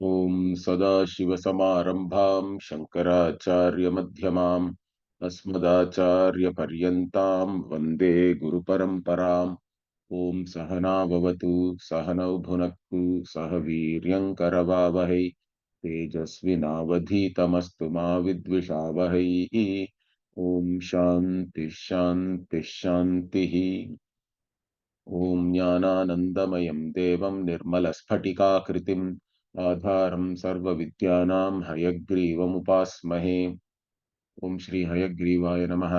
ॐ सदाशिवसमारम्भां शङ्कराचार्यमध्यमाम् अस्मदाचार्यपर्यन्तां वन्दे गुरुपरम्पराम् ॐ सहना भवतु सहनौ भुनक्तु सह वीर्यङ्करवावहै तेजस्विनावधीतमस्तु मा विद्विषावहै ॐ शान्तिः शान्तिः शान्तिः ॐ ज्ञानानन्दमयं देवं निर्मलस्फटिकाकृतिम् आधारं सर्वविद्यानां हयग्रीवमुपास्महे ॐ श्री हयग्रीवाय नमः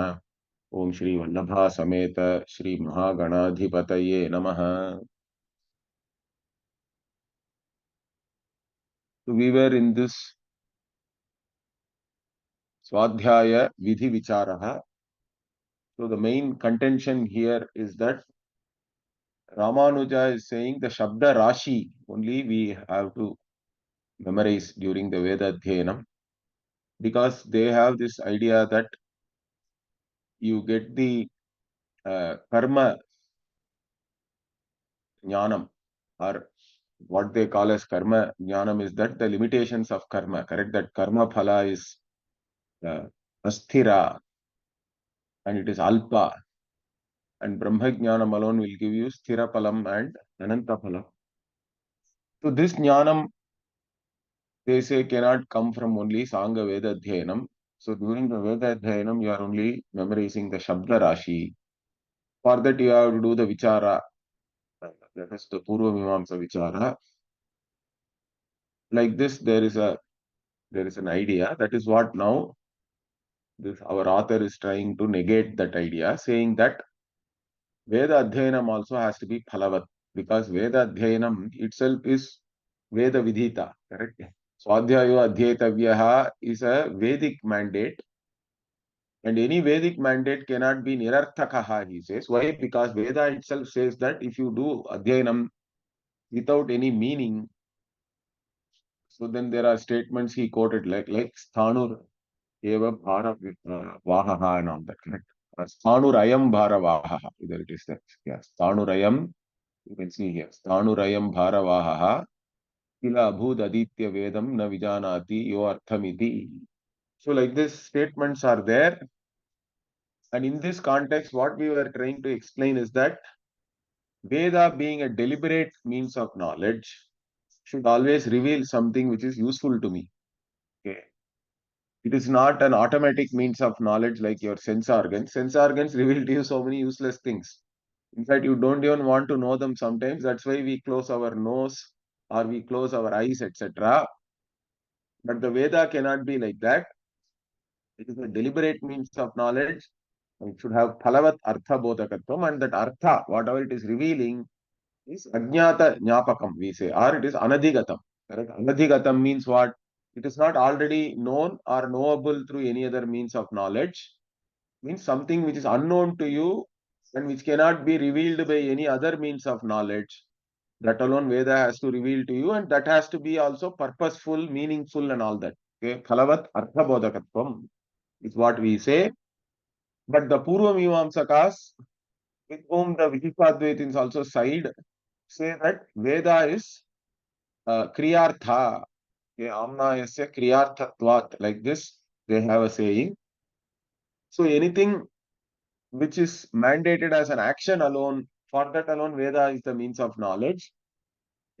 ॐ श्री वल्लभा समेत श्री महागणाधिपतये नमः So we were in this svAdyaya-vidhi-vichaarah. So the main contention here is that Ramanuja is saying the Shabda Rashi only we have to memorize during the Veda Adhyanam, because they have this idea that you get the karma jnanam, or what they call as karma jnanam is that the limitations of karma, correct? That karma phala is asthira and it is alpa, and Brahma jnanam alone will give you sthira phalam and ananta phalam. So this jnanam, they say, cannot come from only Sangha Veda Adhyanam. So during the Veda Adhyanam, you are only memorizing the Shabda Rashi. For that, you have to do the Vichara, that is the Purva Mimamsa Vichara. Like this, there is an idea. That is what now our author is trying to negate that idea, saying that Veda Adhyanam also has to be phalavat, because Veda Adhyanam itself is Veda Vidhita, correct? Swadhyaya Adhyetavyaha is a Vedic mandate, and any Vedic mandate cannot be nirarthakaha, he says. Why? Because Veda itself says that if you do Adhyanam without any meaning, so then there are statements he quoted like Sthanur Eva Bhara Vahaha and all that, correct? Sthanurayam Bhara Vahaha, either it is that. Yeah, Sthanurayam, you can see here. Sthanurayam Bhara Vahaha, Kila Abhud Aditya Vedam Na Vijanati Yo Arthamiti. So like this, statements are there. And in this context, what we were trying to explain is that Veda, being a deliberate means of knowledge, should always reveal something which is useful to me. Okay. It is not an automatic means of knowledge like your sense organs. Sense organs reveal to you so many useless things. In fact, you don't even want to know them sometimes. That's why we close our nose or we close our eyes, etc. But the Veda cannot be like that. It is a deliberate means of knowledge. It should have phalavat artha bodhakatvam, and that artha, whatever it is revealing, is ajnata jnapakam, we say, or it is anadhigatam. Correct? Anadhigatam means what? It is not already known or knowable through any other means of knowledge. Means something which is unknown to you and which cannot be revealed by any other means of knowledge. That alone Veda has to reveal to you, and that has to be also purposeful, meaningful, and all that. Okay, phalavat artha bodhakatvam is what we say. But the Purva Mimamsakas, with whom the Vichipadvaitins also side, say that Veda is kriyartha. Okay, amna yasya kriyarthatvat. Like this, they have a saying. So anything which is mandated as an action alone, for that alone, Veda is the means of knowledge.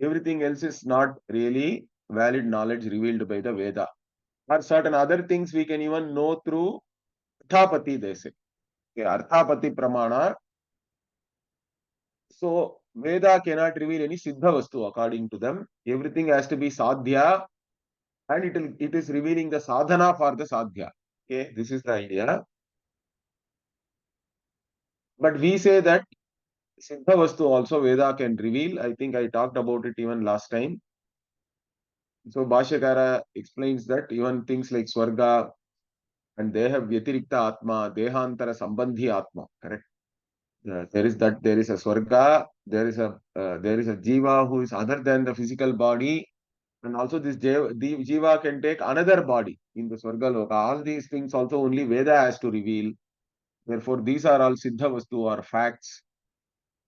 Everything else is not really valid knowledge revealed by the Veda. Or certain other things we can even know through Arthapati, they say. Okay, Arthapati Pramana. So Veda cannot reveal any Siddha Vastu according to them. Everything has to be Sadhya, and it is revealing the sadhana for the Sadhya. Okay, this is the idea. But we say that Siddha Vastu also Veda can reveal. I think I talked about it even last time. So Bhashyakara explains that even things like Swarga, and they have Vyatirikta Atma, Dehantara Sambandhi Atma, correct? There is a Swarga, there is a Jiva who is other than the physical body, and also this the Jiva can take another body in the Swarga Loka. All these things also only Veda has to reveal. Therefore, these are all Siddha Vastu or facts.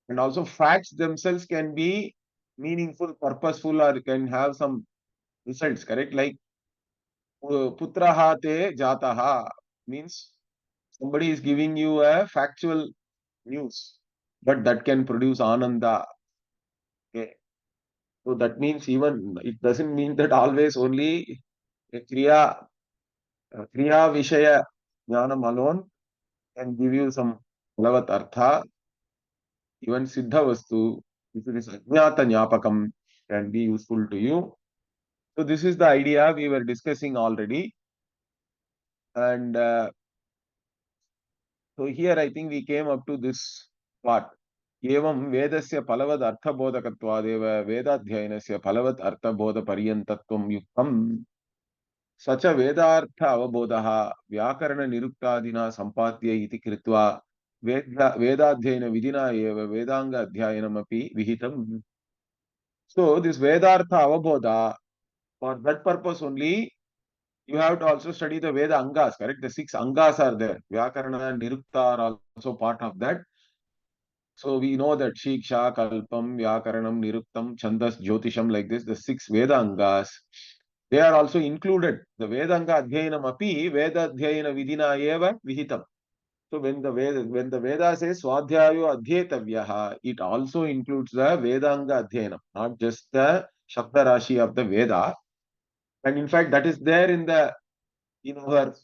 And also facts themselves can be meaningful, purposeful, or can have some results, correct? Like putraha te jataha means somebody is giving you a factual news, but that can produce ananda. Okay. So that means even it doesn't mean that always only a kriya vishaya jnanam alone can give you some phalavat artha. Even siddha vastu, if it is ajnata jnapakam, can be useful to you. So this is the idea we were discussing already. And so here I think we came up to this part. एवं वेदस्य फलवद् अर्थबोधकत्वादेव वेदाध्ययनस्य फलवत् अर्थबोधपर्यन्तत्वं युक्तम् स च वेदार्थ अवबोधः व्याकरणनिरुक्तादिना सम्पाद्य इति कृत्वा वेदाध्ययनविधिना एव वेदांग अध्ययनमपि विहितम्. So this Vedartha Avabodha, for that purpose only, you have to also study the Veda Angas, correct? The 6 Angas are there. Vyakarana and Nirukta are also part of that. So we know that Shiksha, Kalpam, Vyakaranam, Niruktam, Chandas, Jyotisham, like this, the 6 Veda Angas, they are also included. The Vedanga Adhyayanam api Veda Adhyayana Vidhina eva Vihitam. So when the Veda says svAdyAya-vidhi-vichaarah, it also includes the Vedanga Adhyayanam, not just the Shabda Rashi of the Veda. And in fact, that is there in our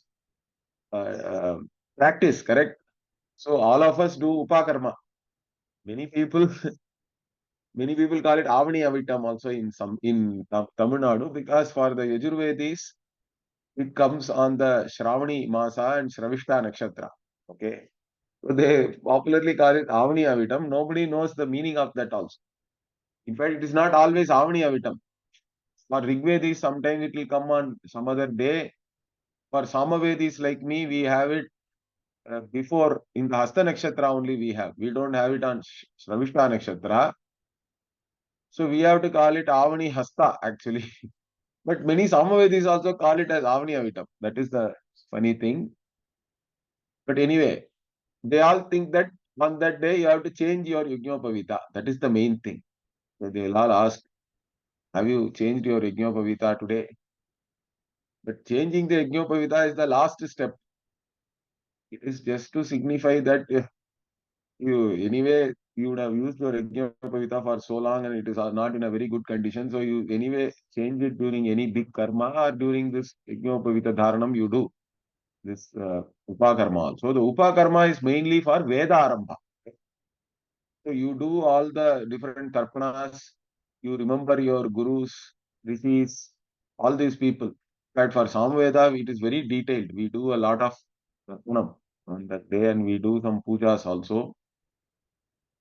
uh, uh, practice, correct? So all of us do Upakarma. Many people, many people call it Avani Avitam also in Tamil Nadu, because for the Yajurvedis, it comes on the Shravani Masa and Shravishta Nakshatra. Okay. So they popularly call it Avani Avitam. Nobody knows the meaning of that also. In fact, it is not always Avani Avitam. For Rigvedis, sometimes it will come on some other day. For Samavedis like me, we have it before in the Hasta Nakshatra only we have. We don't have it on Shravishta Nakshatra. So we have to call it Avani Hasta actually. But many Samavedis also call it as Avani Avitam. That is the funny thing. But anyway, they all think that on that day you have to change your Yajnopavita. That is the main thing. So they will all ask, have you changed your Yajnopavita today? But changing the Yajnopavita is the last step. It is just to signify that you would have used your Yajnopavita for so long and it is not in a very good condition. So you anyway change it during any big karma or during this Yajnopavita Dharanam you do. This Upakarma also. The Upakarma is mainly for Veda Arambha. So you do all the different tarpanas, you remember your gurus, rishis, all these people. But for Samveda, it is very detailed. We do a lot of tarpanam on that day and we do some pujas also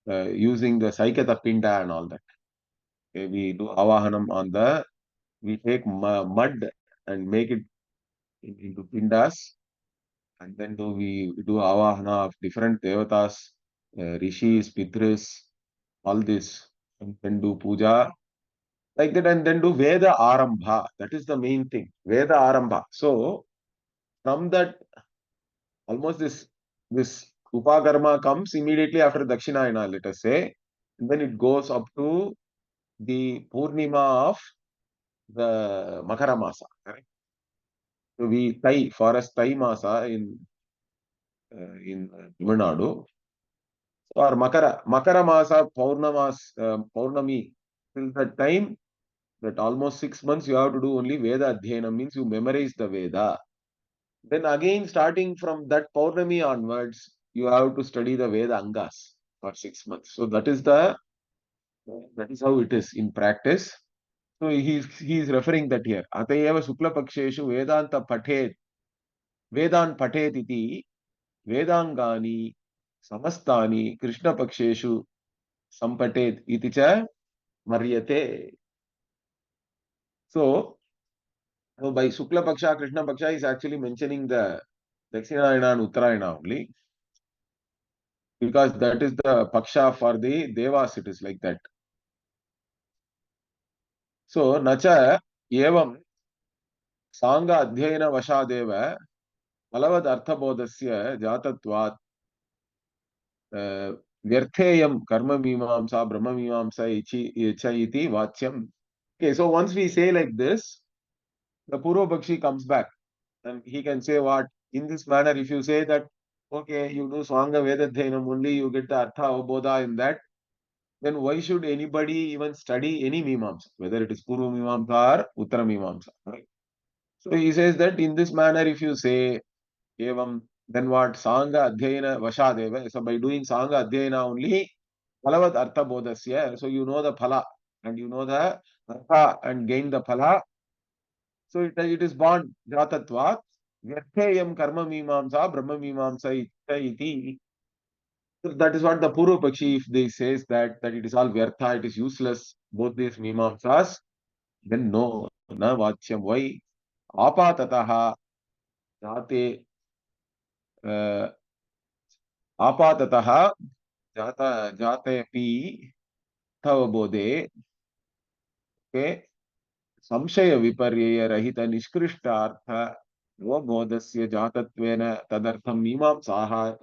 using the Saikata Pinda and all that. Okay, we do Avahanam on we take mud and make it into Pindas and then we do Avahana of different devatas, rishis, pitris, all this and then do puja like that and then do Veda Arambha. That is the main thing. Veda Arambha. So from that, almost this Upakarma comes immediately after Dakshinayana, let us say. And then it goes up to the Purnima of the Makara Masa. Correct? So we for us Tai Masa in Tamil Nadu. Or Makara Masa, Paurnami, till that time, that almost 6 months you have to do only Veda Adhyayana, means you memorize the Veda. Then again, starting from that Paurnami onwards, you have to study the Veda Angas for 6 months. So that is how it is in practice. So he is referring that here. Atayeva Sukla Paksheshu Vedanta Pathet Vedan Pathet iti Vedangani Samastani Krishna Paksheshu Sampatet iti cha Maryate. So by Sukla Paksha, Krishna Paksha is actually mentioning the Dakshinayana and Uttarayana only, because that is the Paksha for the Devas, it is like that. So, Nacha Evam Sangha Adhyayana Vashadeva Palavad Arthabodhasya Jatatvat Vyartheyam Karma Mimamsa Brahma Mimamsa Icha Iti Vachyam. Okay, so once we say like this, the Purva Bakshi comes back and he can say what? In this manner, if you say that, okay, you do Swanga Vedadhenam only, you get the Artha Avabodha in that, then why should anybody even study any Mimamsa, whether it is Purva Mimamsa or Uttara Mimamsa, right? So he says that in this manner, if you say, Evam, then what? Sanga Adhyayana Vashadeva. So by doing Sanga Adhyayana only, Phalavat Artha Bodhasya. So you know the Phala and you know the Artha and gain the Phala. So it is born Jatatvat. Vyartheyam Karma Mimamsa, Brahma Mimamsa iti. So that is what the Purva Pakshi, if they says that it is all Vyartha, it is useless, both these Mimamsas, then no, na Vachyam. Why? Apatataha Jate uh, Apatataha Jate pi Tavabode, okay, Samshaya Viparya Rahita Nishkrishtartha Avabodhasya Jatattvena Tadartham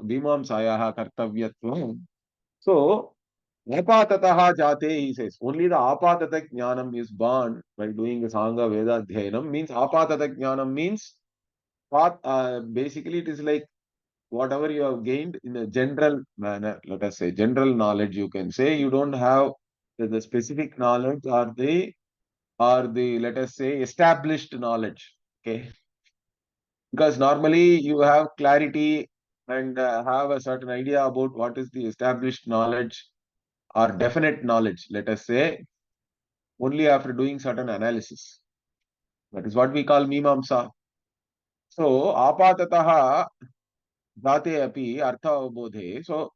Mimamsayaha Kartavyatvam. So, apatataha jate, he says, only the apatata jnanam is born by doing the Sangha Veda Dhyanam. Means apatata jnanam means, basically it is like whatever you have gained in a general manner, let us say, general knowledge, you can say, you don't have the specific knowledge or the, let us say, established knowledge. Okay. Because normally you have clarity and have a certain idea about what is the established knowledge or definite knowledge, let us say, only after doing certain analysis. That is what we call Mimamsa. So, apatataha jate api artha avabodhe. So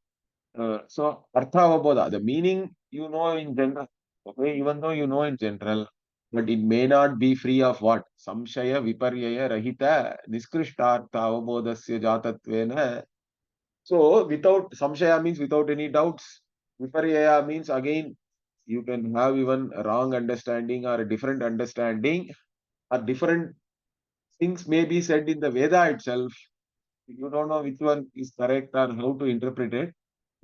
artha avabodha, the meaning you know in general, okay, even though you know in general, but it may not be free of what? Samshaya viparyaya rahita niskrishtartha avabodhasya jatatvena. So, without samshaya means without any doubts. Viparyaya means again you can have even a wrong understanding or a different understanding or different things may be said in the Veda itself. You don't know which one is correct or how to interpret it.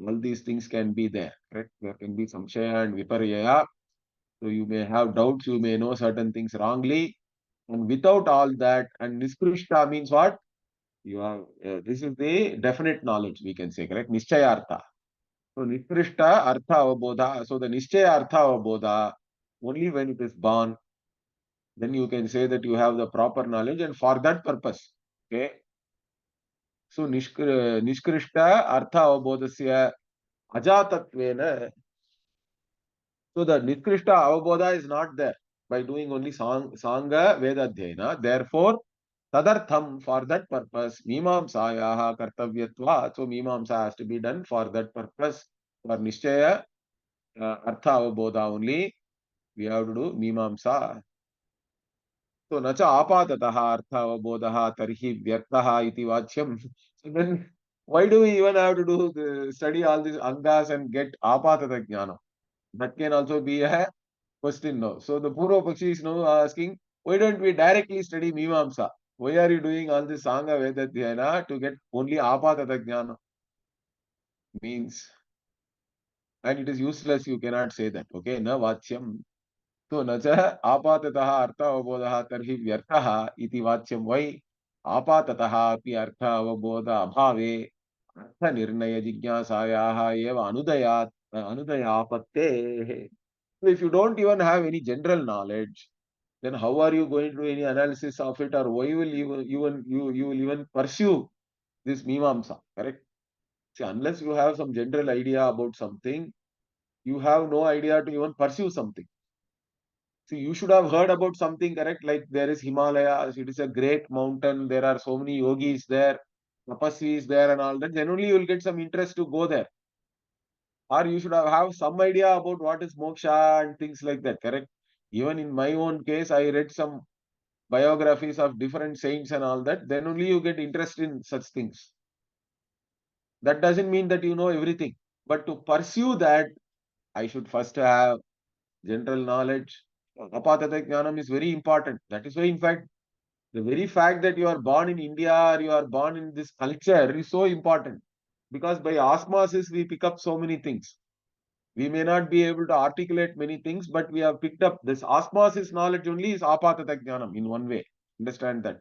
All these things can be there, correct? There can be samshaya and viparyaya. So you may have doubts, you may know certain things wrongly. And without all that, and niskrishta means what? You have, this is the definite knowledge, we can say, correct? Nischayartha. So niskrishta artha avabodha. So the nischaya artha avabodha, only when it is born, then you can say that you have the proper knowledge and for that purpose. Okay. So Nishkrishta Artha Avabodhasya Ajatatvena. So the Nishkrishta Avabodha is not there by doing only Sangha Vedadhyayana. Therefore, Tadartham, for that purpose, Mimamsayaha Kartavyatva. So Mimamsa has to be done for that purpose. For Nishchaya Artha Avabodha only, we have to do Mimamsa. So nacha apatataha artha avabodhaha tarhi vyartaha iti vachyam. So then why do we even have to study all these angas and get apatata jnana? That can also be a question now. So the Purva Pakshi is now asking, why don't we directly study Mimamsa? Why are you doing all this Sangha Veda Dhyana to get only apatata jnana? Means, and it is useless, you cannot say that. Okay, na vachyam. तो न च आपाततः अर्थ अवबोधः तर्हि व्यर्थः इति वाच्यं वै आपाततः अपि अर्थ अवबोध अभावे अर्थनिर्णय जिज्ञासायाः एव अनुदयापत्तेः. So if you don't even have any general knowledge, then how are you going to do any analysis of it, or why will you will even pursue this mimamsa? Correct? See, unless you have some general idea about something, you have no idea to even pursue something. See, you should have heard about something, correct? Like there is Himalayas, it is a great mountain, there are so many yogis there, tapasvis there and all that. Then only you will get some interest to go there. Or you should have some idea about what is moksha and things like that, correct? Even in my own case, I read some biographies of different saints and all that. Then only you get interest in such things. That doesn't mean that you know everything. But to pursue that, I should first have general knowledge. Apatata jnanam is very important. That is why, in fact, the very fact that you are born in India or you are born in this culture is so important, because by osmosis we pick up so many things. We may not be able to articulate many things, but we have picked up this osmosis knowledge only is apatata jnanam in one way. Understand that.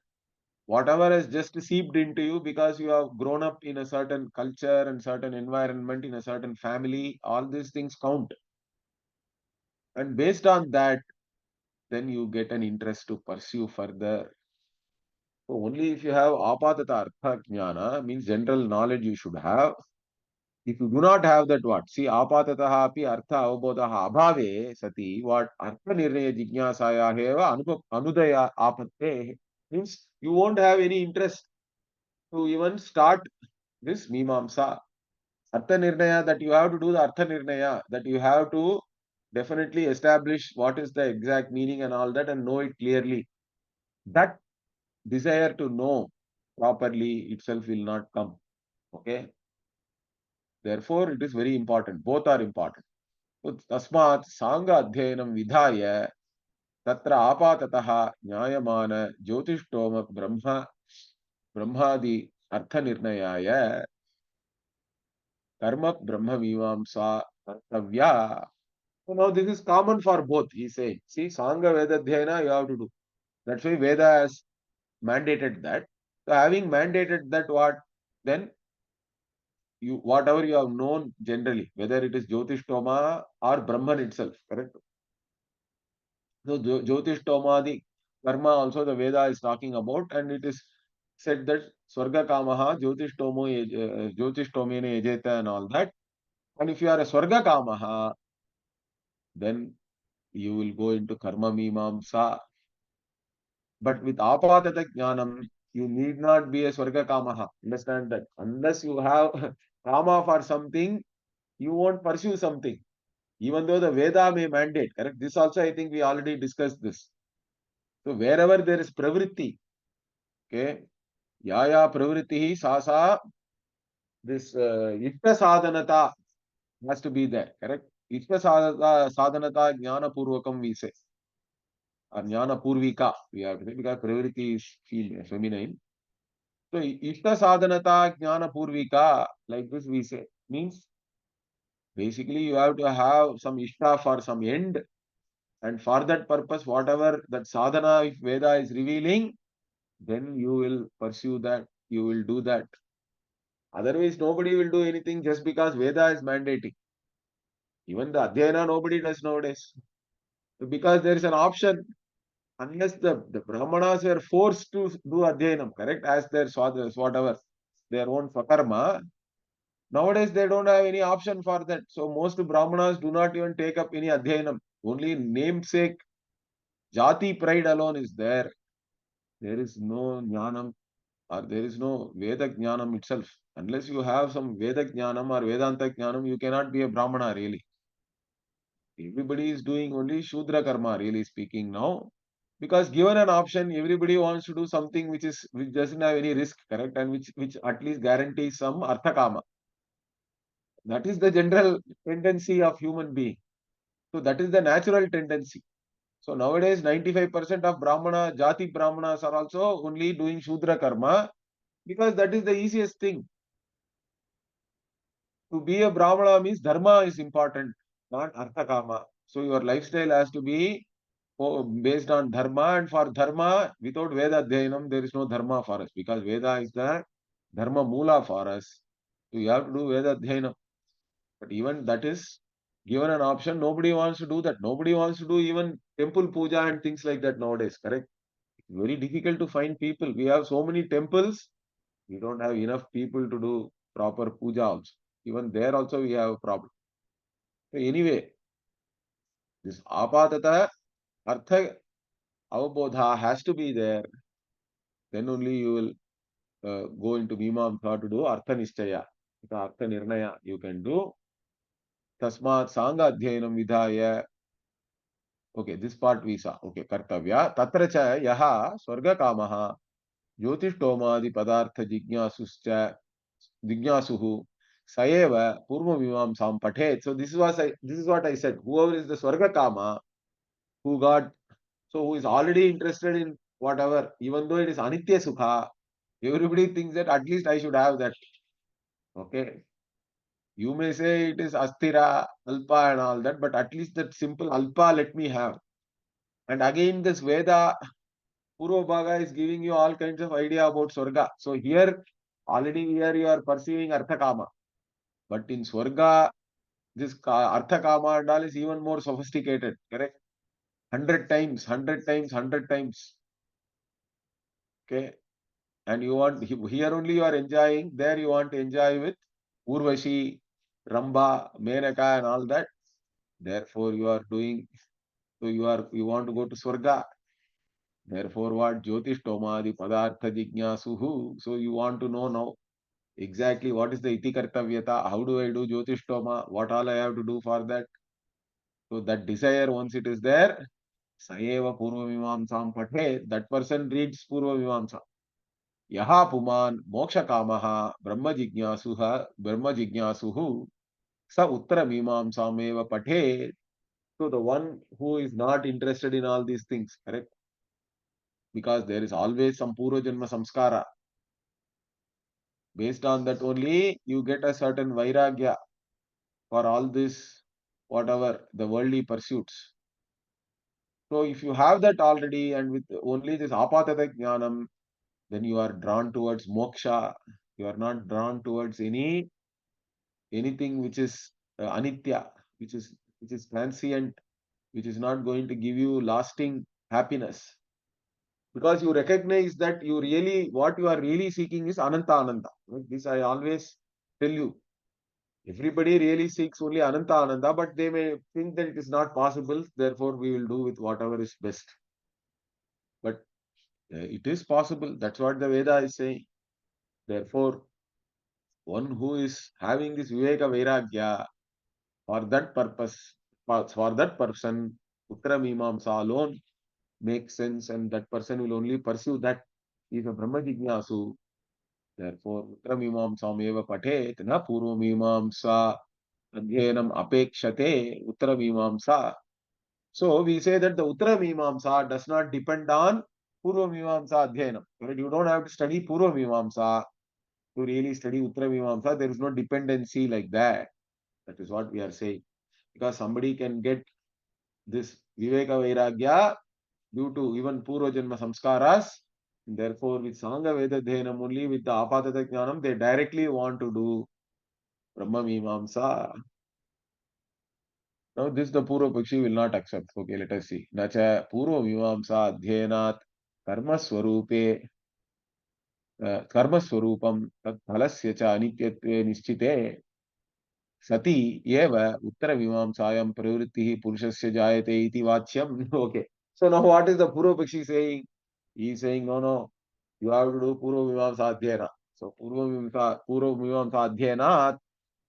Whatever has just seeped into you because you have grown up in a certain culture and certain environment, in a certain family, all these things count. And based on that, then you get an interest to pursue further. So only if you have apatata artha jnana, means general knowledge you should have. If you do not have that, what? See, apatataha api artha avabodhaha abhave sati, what? Artha nirnaya jignasaya heva anudaya apatte. Means you won't have any interest to even start this mimamsa. Artha nirnaya, that you have to do the artha nirnaya, that you have to definitely establish what is the exact meaning and all that and know it clearly. That desire to know properly itself will not come. Okay. Therefore, it is very important. Both are important. तस्मात् सांग अध्ययनं विधाय तत्र आपाततः ज्ञायमान ज्योतिष्टोम ब्रह्मादि अर्थनिर्णयाय कर्म ब्रह्ममीमांसा कर्तव्या. So now this is common for both. He said, see, Sangha Vedadhyayana you have to do. That's why Veda has mandated that. So having mandated that, what then? You whatever you have known generally, whether it is Jyotishtoma or Brahman itself, correct? So Jyotish Tomadi karma also the Veda is talking about, and it is said that Swarga Kamaha Jyotish Tomene Ejeta and all that. And if you are a Swarga Kamaha, then you will go into Karma Mimamsa. But with Apatata Jnanam, you need not be a Swarga Kamaha. Understand that. Unless you have Kama for something, you won't pursue something. Even though the Veda may mandate, correct? This also I think we already discussed this. So wherever there is pravritti, okay, yaya pravritti sasa, this itta sadhanata has to be there, correct? Itta sadhanata jnana purvakam we say, or jnana purvika we have to say, because pravritti is feminine. So itta sadhanata jnana purvika, like this we say, means basically you have to have some ishta for some end, and for that purpose, whatever that sadhana if Veda is revealing, then you will pursue that, you will do that. Otherwise, nobody will do anything just because Veda is mandating. Even the Adhyayana, nobody does nowadays. Because there is an option, unless the Brahmanas were forced to do Adhyayanam, correct, as their whatever, their own Swakarma. Nowadays, they don't have any option for that. So, most Brahmanas do not even take up any Adhyayanam. Only namesake, Jati pride alone is there. There is no Jnanam, or there is no Veda Jnanam itself. Unless you have some Veda Jnanam or Vedanta Jnanam, you cannot be a Brahmana really. Everybody is doing only Shudra Karma, really speaking now. Because given an option, everybody wants to do something which doesn't have any risk, correct? And which at least guarantees some Arthakama. That is the general tendency of human being. So that is the natural tendency. So nowadays 95% of Brahmana, Jati Brahmanas are also only doing Shudra Karma because that is the easiest thing. To be a Brahmana means Dharma is important, not Arthakama. So your lifestyle has to be based on Dharma, and for Dharma, without Veda Dhyanam, there is no Dharma for us because Veda is the Dharma Mula for us. So you have to do Veda Dhyanam. But even that is given an option, nobody wants to do that. Nobody wants to do even temple puja and things like that nowadays, correct? It's very difficult to find people. We have so many temples, we don't have enough people to do proper puja also. Even there also we have a problem. So anyway, this apatata artha avabodha has to be there. Then only you will go into Mimamsa to do Artha Nishchaya. Artha Nirnaya you can do. Tasmat Sangha Adhyayanam Vidhaya. Okay, this part we saw. Okay, Kartavya. Tatra cha yaha Swarga Kamaha Jyotishtoma Padartha Jignasuhu Sayeva Purva Mimamsam Pathet. So this is what I said. Whoever is the Swarga Kama who got, so who is already interested in whatever, even though it is Anitya Sukha, everybody thinks that at least I should have that. Okay. You may say it is Asthira, Alpa and all that, but at least that simple Alpa let me have. And again this Veda Purva Bhaga is giving you all kinds of idea about Swarga. So already you are perceiving Artha Kama. But in Swarga, this Artha Kama and all is even more sophisticated, correct? 100 times, 100 times, 100 times. Okay. And you want, here only you are enjoying, there you want to enjoy with Urvashi, Ramba, Menaka and all that. Therefore you are doing, so you want to go to Swarga. Therefore what? Jyotishtoma, the Padartha Jignasuhu. So you want to know now exactly what is the iti kartavyata, how do I do Jyotishtoma, what all I have to do for that. So that desire, once it is there, Saeva Purva Mimamsam Pathe, that person reads Purva Mimamsa. Yaha Puman Moksha Kamaha Brahma Jignasuhu Sa Uttara Mimamsameva Pathe. So the one who is not interested in all these things, correct? Because there is always some Purva Janma Samskara. Based on that only you get a certain Vairagya for all this, whatever the worldly pursuits. So if you have that already and with only this apatata jnanam, then you are drawn towards moksha. You are not drawn towards anything which is anitya, which is transient, which is not going to give you lasting happiness. Because you recognize that what you are really seeking is ananta ananda. This I always tell you. Everybody really seeks only ananta ananda, but they may think that it is not possible. Therefore, we will do with whatever is best. But it is possible. That's what the Veda is saying. Therefore, one who is having this Viveka Vairagya, for that purpose, for that person, Uttara Mimamsa alone makes sense, and that person will only pursue that. He is a Brahma Jignasu. Therefore, Uttara Mimamsa eva pathet, na Purva Mimamsa adhyanam apekshate, Uttara Mimamsa. So we say that the Uttara Mimamsa does not depend on Purva Mimamsa adhyanam. You don't have to study Purva Mimamsa to really study Uttara Mimamsa. There is no dependency like that. That is what we are saying. Because somebody can get this Viveka Vairagya due to even Purva Janma Samskaras. Therefore, with Sangha Veda Dhyanam only, with the Apatata Jnanam, they directly want to do Brahma Mimamsa. Now, this the Purva Pakshi will not accept. Okay, let us see. Nacha Purva Mimamsa Adhyanat Karma Swarupe Karma-swarupam tat phalasya cha anityatve nischite sati eva uttara-mimamsayam pravrittihi purushasya jayate iti vachyam. Okay. So now what is the Purva-Pakshi saying? He is saying, no, you have to do Purva-Mimamsa Adhyayana. So Purva-Mimamsa Adhyayana,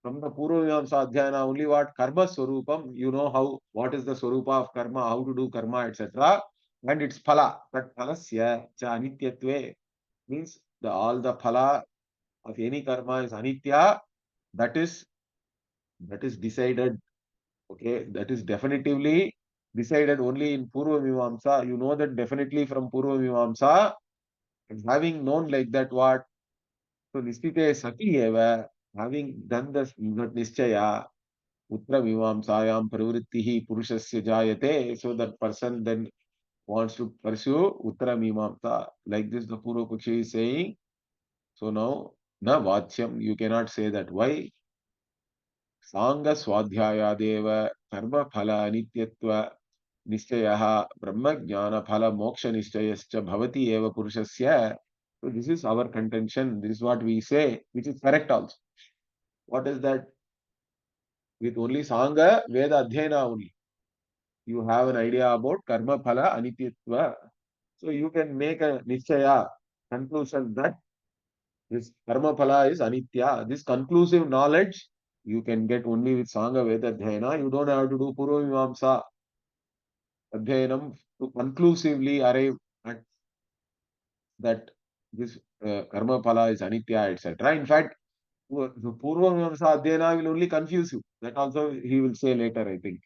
from the Purva-Mimamsa Adhyayana, only what? Karma-swarupam, you know what is the swarupa of karma, how to do karma, etc. And its phala, that phalasya cha anityatve, means all the phala of any karma is anitya. That is decided. Okay, that is definitively decided only in Purva Mimamsa. You know that definitely from Purva Mimamsa. And having known like that, what? So Nistite Sati eva, having done that Nischaya, Uttara Mimamsayam Pravrittihi Purushasya Jayate, so that person then wants to pursue Uttara Mimamsa. Like this, the Purva Pakshi is saying. So now, na vachyam, you cannot say that. Why? Sangha swadhyayadeva karma phala anityatva nischayah brahma jnana phala moksha nischayascha bhavati eva purushasya. So this is our contention. This is what we say, which is correct also. What is that? With only Sangha, Veda Adhyayana only. You have an idea about karma phala anityatva. So you can make a nischaya conclusion that this karma phala is anitya. This conclusive knowledge you can get only with Sangha Veda Dhyana. You don't have to do Purva Mimamsa Adhyanam to conclusively arrive at that this karma phala is anitya, etc. In fact, the Purva Mimamsa Adhyana will only confuse you. That also he will say later, I think.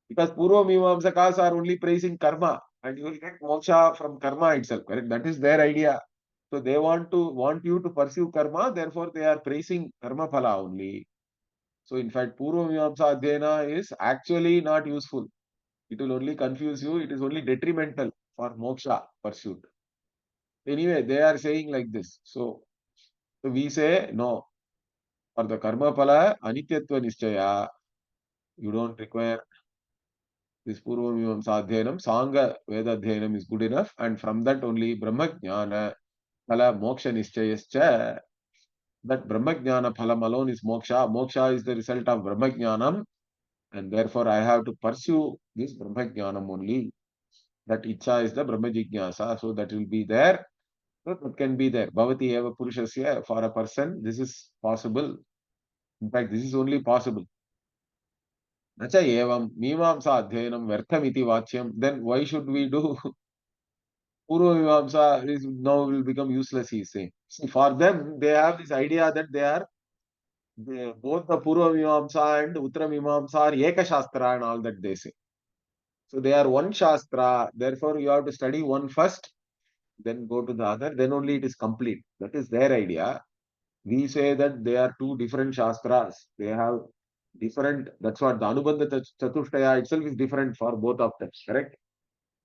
Because Purva Mimamsakas are only praising karma and you will get moksha from karma itself. Correct? That is their idea. So they want you to pursue karma, therefore they are praising karma phala only. So in fact, Purva Mimamsa Adhyayana is actually not useful. It will only confuse you. It is only detrimental for moksha pursuit. Anyway, they are saying like this. So we say no. For the karma phala, anityatva nischaya, you don't require this Purva Mimamsa Adhyanam. Sangha Veda Adhyanam is good enough. And from that only Brahma Jnana Phala Moksha Nischayascha. That Brahma Jnana Phalam alone is moksha. Moksha is the result of Brahma Jnanam. And therefore I have to pursue this Brahma Jnanam only. That Icha is the Brahma Jignasa. So that will be there. So that can be there. Bhavati eva Purushasya, for a person, this is possible. In fact, this is only possible. Nacha evam Mimamsa Adhyanam Verthamiti Vachyam. Then why should we do Purva Mimamsa is now will become useless, he is saying. See, for them, they have this idea that both the Purva Mimamsa and Uttara Mimamsa are Eka Shastra and all that they say. So they are one Shastra, therefore you have to study one first, then go to the other, then only it is complete. That is their idea. We say that they are two different Shastras. They have different, that's what the Anubandha Chatushtaya itself is different for both of them, correct?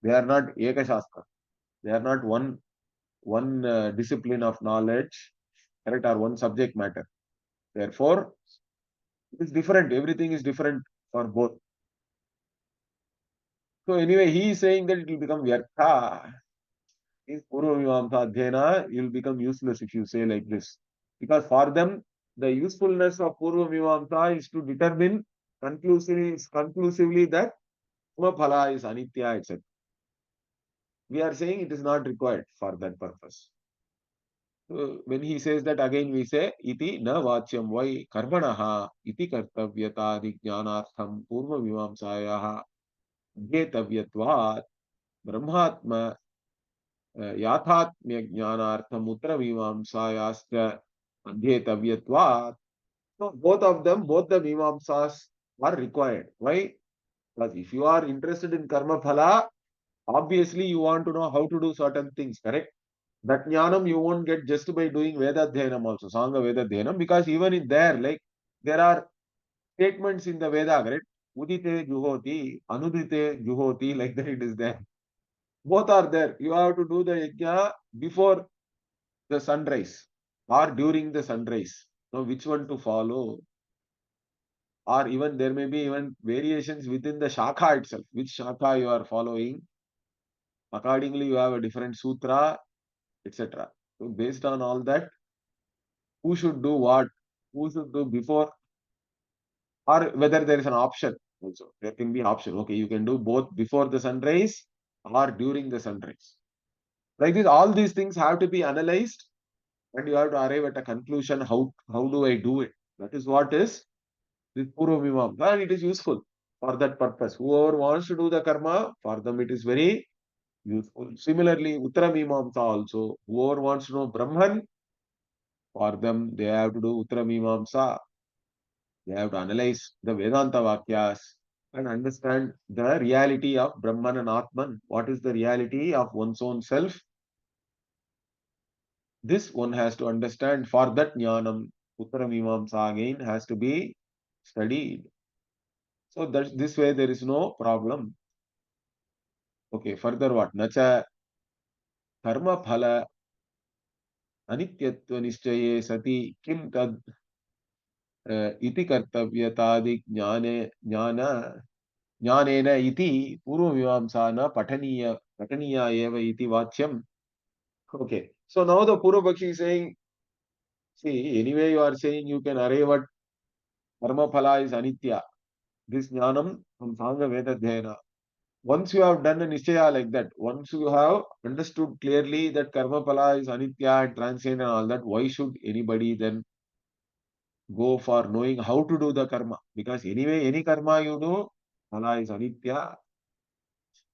They are not Eka Shastra. They are not one discipline of knowledge, correct, or one subject matter. Therefore, it is different. Everything is different for both. So anyway, he is saying that it will become vyartha. Is Purva Mimamsa Adhyana, you will become useless if you say like this. Because for them, the usefulness of Purva Mimamsa is to determine conclusively that Karma Phala is Anitya, etc. We are saying it is not required for that purpose. So when he says that, again we say iti na vachyam vai karmanaha iti kartavyatadi jnanartham purva mimamsayaha adhyetavyatvat brahmatma yathatmya jnanartham uttara mimamsayascha adhyetavyatvat. So both of them, both the mimamsas are required. Why? Because if you are interested in karma phala, obviously you want to know how to do certain things, correct? That jnanam you won't get just by doing Veda Dhyanam also, Sangha Veda Dhyanam, because even in there, like, there are statements in the Veda, correct? Udite Juhoti, Anudite Juhoti, like that it is there. Both are there. You have to do the yajna before the sunrise or during the sunrise. Now, which one to follow? Or even there may be even variations within the Shakha itself. Which Shakha you are following? Accordingly, you have a different sutra, etc. So, based on all that, who should do what, who should do before, or whether there is an option also. There can be option. Okay, you can do both before the sunrise or during the sunrise. Like this, all these things have to be analyzed and you have to arrive at a conclusion. How do I do it? That is what is this Purva Mimamsa, and it is useful for that purpose. Whoever wants to do the karma, for them it is very useful. Similarly, Uttara Mimamsa also, whoever wants to know Brahman, for them they have to do Uttara Mimamsa. They have to analyze the Vedanta Vakyas and understand the reality of Brahman and Atman. What is the reality of one's own self? This one has to understand. For that jnanam, Uttara Mimamsa again has to be studied. So that this way there is no problem. Okay, further what? Nacha karma phala anityatva nishchaye sati kim tad iti kartavyatadi jnana jnanena iti purvamimamsa na pataniya eva iti vachyam. Okay. So now the Purvapakshi is saying, see, anyway you are saying you can arrive at karma phala is anitya. This jnanam from Sangha Veda Dhyana. Once you have done a nishchaya like that, once you have understood clearly that karma phala is anitya and transient and all that, why should anybody then go for knowing how to do the karma? Because anyway, any karma you do, phala is anitya.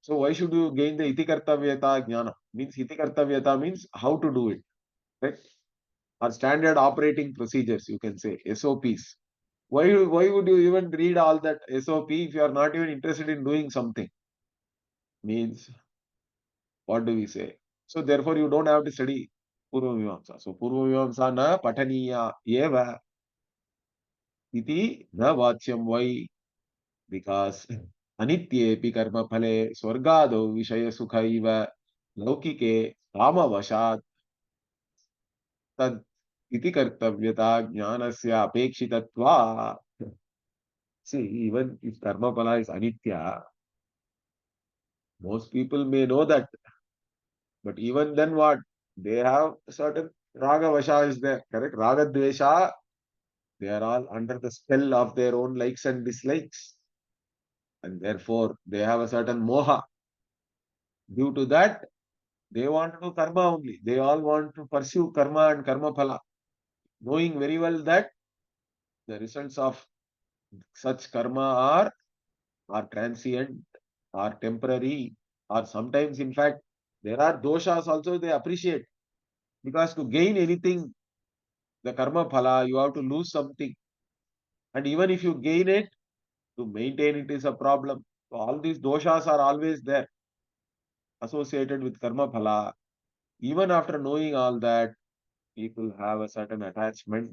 So why should you gain the iti kartavyata jnana? Means iti kartavyata means how to do it, right? Or standard operating procedures, you can say, SOPs. Why would you even read all that SOP if you are not even interested in doing something? Means, what do we say? So therefore, you don't have to study Purva Mimamsa. So Purva Mimamsa na pataniya eva iti na vachyam. Why? Because Anityepi karma phale swargado vishaya sukha iva laukike kamavashat tad iti kartavyata jnanasya apekshitatva. See, even if karma phala is anitya, most people may know that, but even then what? They have certain raga vasha is there, correct? Raga dvesha, they are all under the spell of their own likes and dislikes, and therefore they have a certain moha. Due to that, they want to do karma only. They all want to pursue karma and karma phala, knowing very well that the results of such karma are transient, are temporary, or sometimes, in fact, there are doshas also they appreciate. Because to gain anything, the karma phala, you have to lose something. And even if you gain it, to maintain it is a problem. So all these doshas are always there associated with karma phala. Even after knowing all that, people have a certain attachment.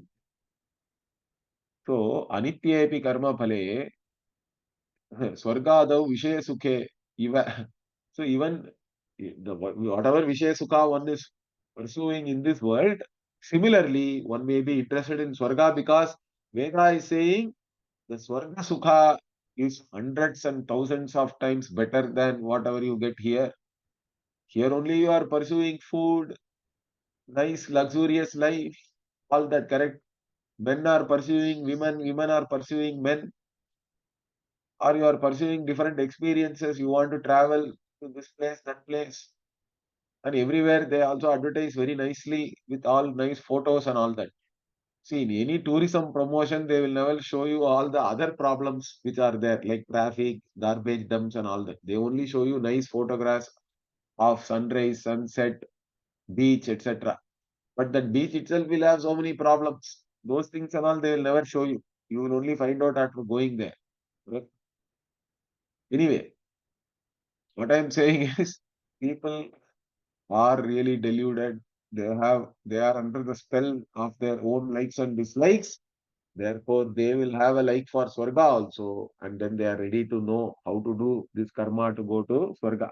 So anityepi karma phale swargadau vishaya sukhe eva. So even whatever vishaya sukha one is pursuing in this world, similarly one may be interested in swarga because Veda is saying the swarga sukha is hundreds and thousands of times better than whatever you get here. Here only you are pursuing food, nice luxurious life, all that, correct? Men are pursuing women, women are pursuing men, or you are pursuing different experiences. You want to travel to this place, that place. And everywhere they also advertise very nicely with all nice photos and all that. See, in any tourism promotion, they will never show you all the other problems which are there, like traffic, garbage dumps, and all that. They only show you nice photographs of sunrise, sunset, beach, etc. But that beach itself will have so many problems. Those things and all they will never show you. You will only find out after going there. Correct? Anyway, what I am saying is people are really deluded. They are under the spell of their own likes and dislikes. Therefore, they will have a like for Swarga also, and then they are ready to know how to do this karma to go to Swarga.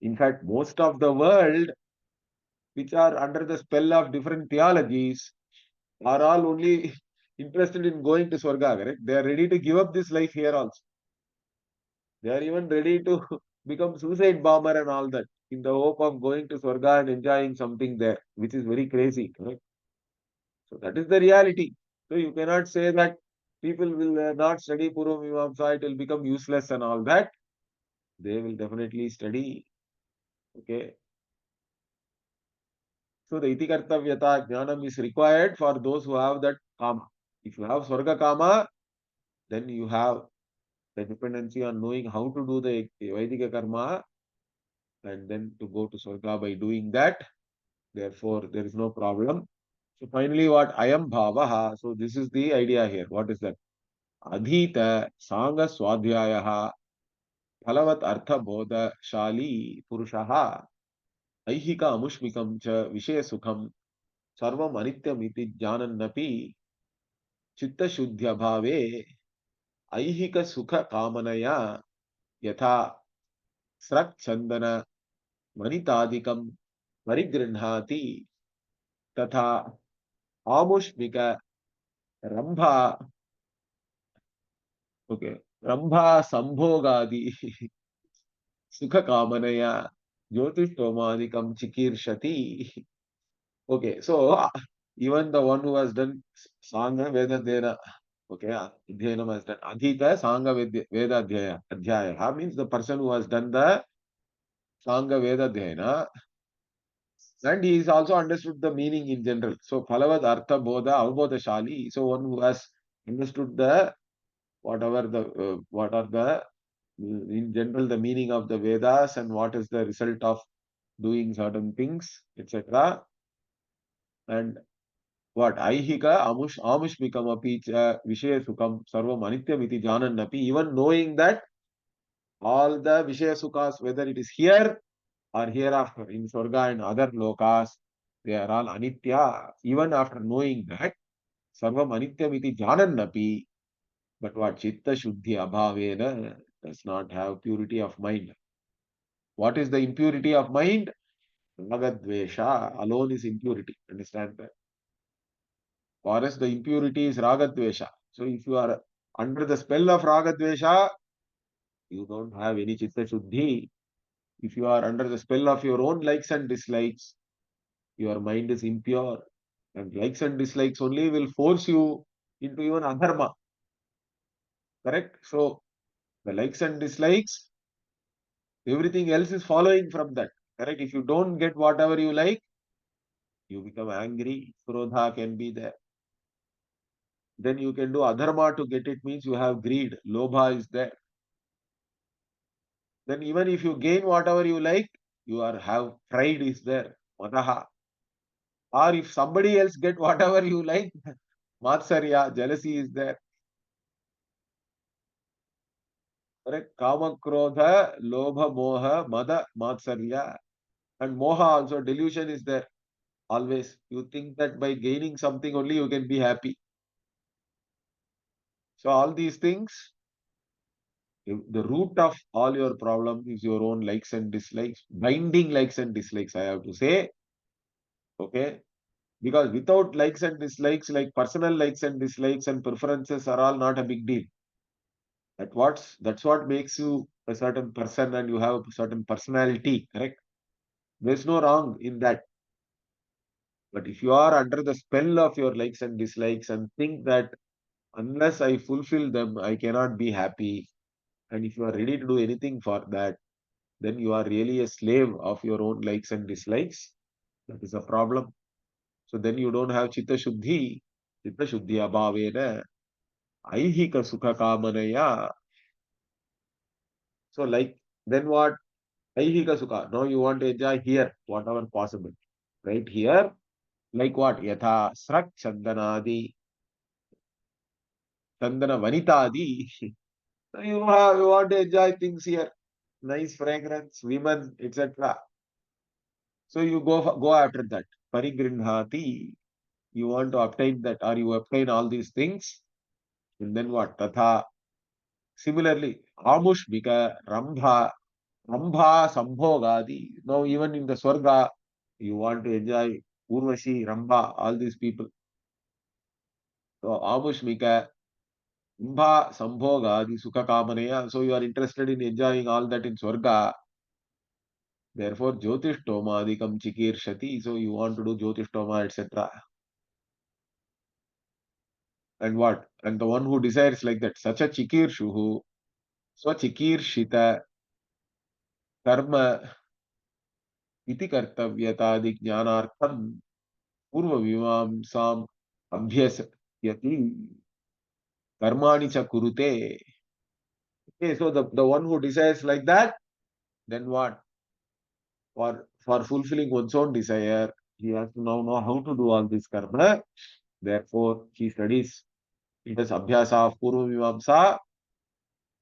In fact, most of the world, which are under the spell of different theologies, are all only interested in going to Swarga, correct? They are ready to give up this life here also. They are even ready to become suicide bomber and all that in the hope of going to Swarga and enjoying something there, which is very crazy, correct? So that is the reality. So you cannot say that people will not study Purva Mimamsa, it will become useless and all that. They will definitely study. Okay. So the iti kartavyata jnanam is required for those who have that kama. If you have Swarga kama, then you have the dependency on knowing how to do the Vaidika karma and then to go to Swarga by doing that. Therefore, there is no problem. So finally, what ayam bhavaha. So this is the idea here. What is that? Adhita sanga swadhyayaha phalavat artha bodhashali purushaha aihika amushmikam cha vishaya sukham sarvam anityam iti janannapi chitta shuddhya bhave aihika sukha kamanaya yatha srak chandana manitadikam parigrinhati तथा आमुष्मिक Rambha okay Rambha संभोगादि सुख कामनया ज्योतिषोमादिकम चिकीर्षति. Okay, so even the one who has done Sangha Veda Dhyana, okay, Adhyanam has done Adhita Sangha Veda Adhyaya means the person who has done the Sangha Veda Dhyana and he is also understood the meaning in general. So Phalavad Artha Bodha Avbodha Shali. So one who has understood the whatever the what are the in general the meaning of the Vedas and what is the result of doing certain things, etc. And what aihika amushmikam api cha vishaya sukham sarvam anityam iti janannapi, even knowing that all the vishaya sukhas, whether it is here or hereafter in Swarga and other lokas, they are all anitya. Even after knowing that sarvam anityam iti janannapi, but what chitta shuddhi abhavena, does not have purity of mind. What is the impurity of mind? Ragadvesha alone is impurity. Understand that? For us, the impurity is Ragadvesha. So if you are under the spell of Ragadvesha, you don't have any Chitta Shuddhi. If you are under the spell of your own likes and dislikes, your mind is impure. And likes and dislikes only will force you into even adharma. Correct? So the likes and dislikes, everything else is following from that. Correct? If you don't get whatever you like, you become angry. Krodha can be there. Then you can do adharma to get it, means you have greed. Lobha is there. Then even if you gain whatever you like, you are have pride is there. Madaha. Or if somebody else get whatever you like, matsarya, jealousy is there. Correct? Kama, krodha, lobha, moha, mada, matsarya. And moha also, delusion is there. Always. You think that by gaining something only you can be happy. So all these things, the root of all your problem is your own likes and dislikes, binding likes and dislikes, I have to say. Okay? Because without likes and dislikes, like personal likes and dislikes and preferences are all not a big deal. That's what makes you a certain person and you have a certain personality, correct? There's no wrong in that. But if you are under the spell of your likes and dislikes and think that unless I fulfill them, I cannot be happy. And if you are ready to do anything for that, then you are really a slave of your own likes and dislikes. That is a problem. So then you don't have Chitta Shuddhi. Chitta Shuddhi abhavena aihika sukha kamanaya. So like, then what? Aihika sukha. Now you want to enjoy here, whatever possible. Right here, like what? Yatha srak chandanadi, chandana vanitadi. So you want to enjoy things here. Nice fragrance, women, etc. So you go after that. Parigrinhati. You want to obtain that, or you obtain all these things. And then what? Tatha. Similarly, Amushmika, Rambha Sambhogadi. Now even in the Swarga, you want to enjoy Urvashi, Rambha, all these people. So Amushmika, Rambha Sambhogadi, Sukha Kamanaya. So you are interested in enjoying all that in Swarga. Therefore, Jyotishtoma Adhikam Chikirshati. So you want to do Jyotishtoma, etc. And what? And the one who desires like that, such a Chikirshuhu, Swachikirshita Karma iti Kartavyatadi Jnanartham Purva-Vimamsam Abhyasayati Karmani cha kurute. Okay, so the one who desires like that, then what? For fulfilling one's own desire, he has to now know how to do all this karma. Therefore, he studies, he does abhyasa of Purva-Mimamsa,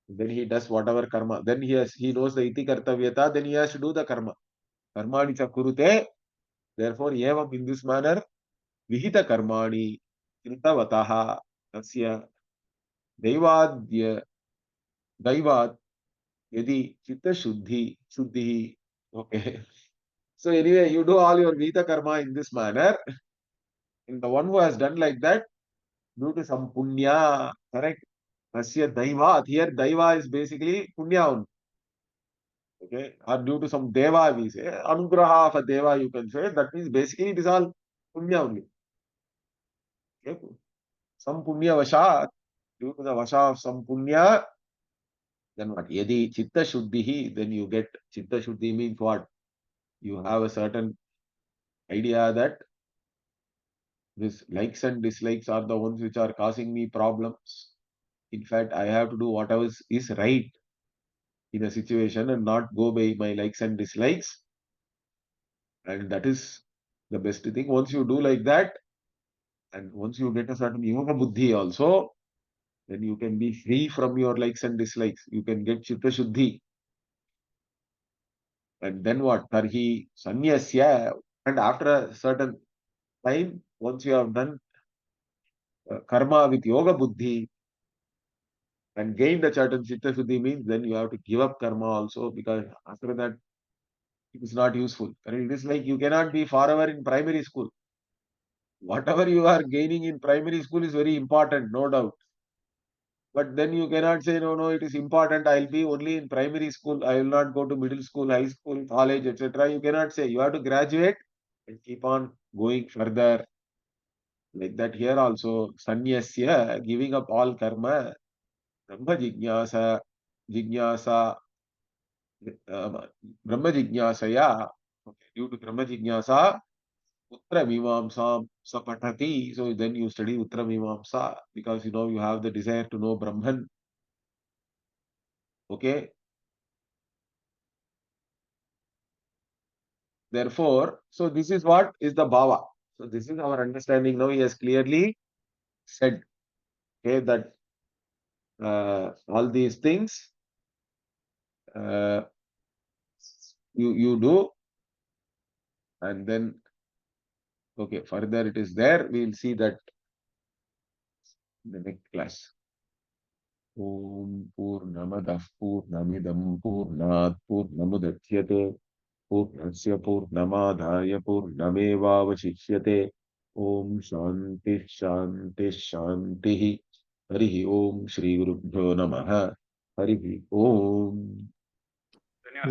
then he does whatever karma. Then he knows the iti kartavyata, then he has to do the karma. Karmani cha kurute. Therefore, evam in this manner, vihita karmani kritavataha tasya Daivadya, Daivad, Yadi, Chitta Shuddhi. Okay. So anyway, you do all your Vita karma in this manner. And the one who has done like that, due to some punya, correct? Asya Daivat. Here, Daiva is basically punya only. Okay. Or due to some deva, we say. Anugraha of a deva, you can say. That means basically it is all punya only. Okay. Some punya vashat. Due to the vasha of some punya, then what? Yadi Chitta Shuddhi, then you get Chitta Shuddhi means what? You have a certain idea that these likes and dislikes are the ones which are causing me problems. In fact, I have to do whatever is right in a situation and not go by my likes and dislikes. And that is the best thing. Once you do like that, and once you get a certain yoga buddhi also, then you can be free from your likes and dislikes. You can get chitta shuddhi. And then what? Tarhi sanyasya. And after a certain time, once you have done karma with yoga buddhi, And gain the certain chitta shuddhi means then you have to give up karma also, because after that it is not useful. And it is like you cannot be forever in primary school. Whatever you are gaining in primary school is very important, no doubt. But then you cannot say, no, no, it is important. I'll be only in primary school. I will not go to middle school, high school, college, etc. You cannot say. You have to graduate and keep on going further. Like that here also, sannyasya, giving up all karma, brahma jignasa, uh, brahma jignasaya, okay, due to brahma jignasa, Uttara Mimamsa Sapatati. So then you study Uttara Mimamsa because you know you have the desire to know Brahman. Okay. Therefore, so this is what is the bhava. So this is our understanding now. He has clearly said, okay, that all these things uh, you do, and then okay, further it is there. We will see that in the next class. Om Purnamadah Purnamidam Purnat Purnamudachyate Purnasya Purnamadhaya Purnamevavashishyate. Om Shanti Shanti Shanti. Harihi Om Shri Gurubhyo Namaha. Harihi Om. धन्यवाद।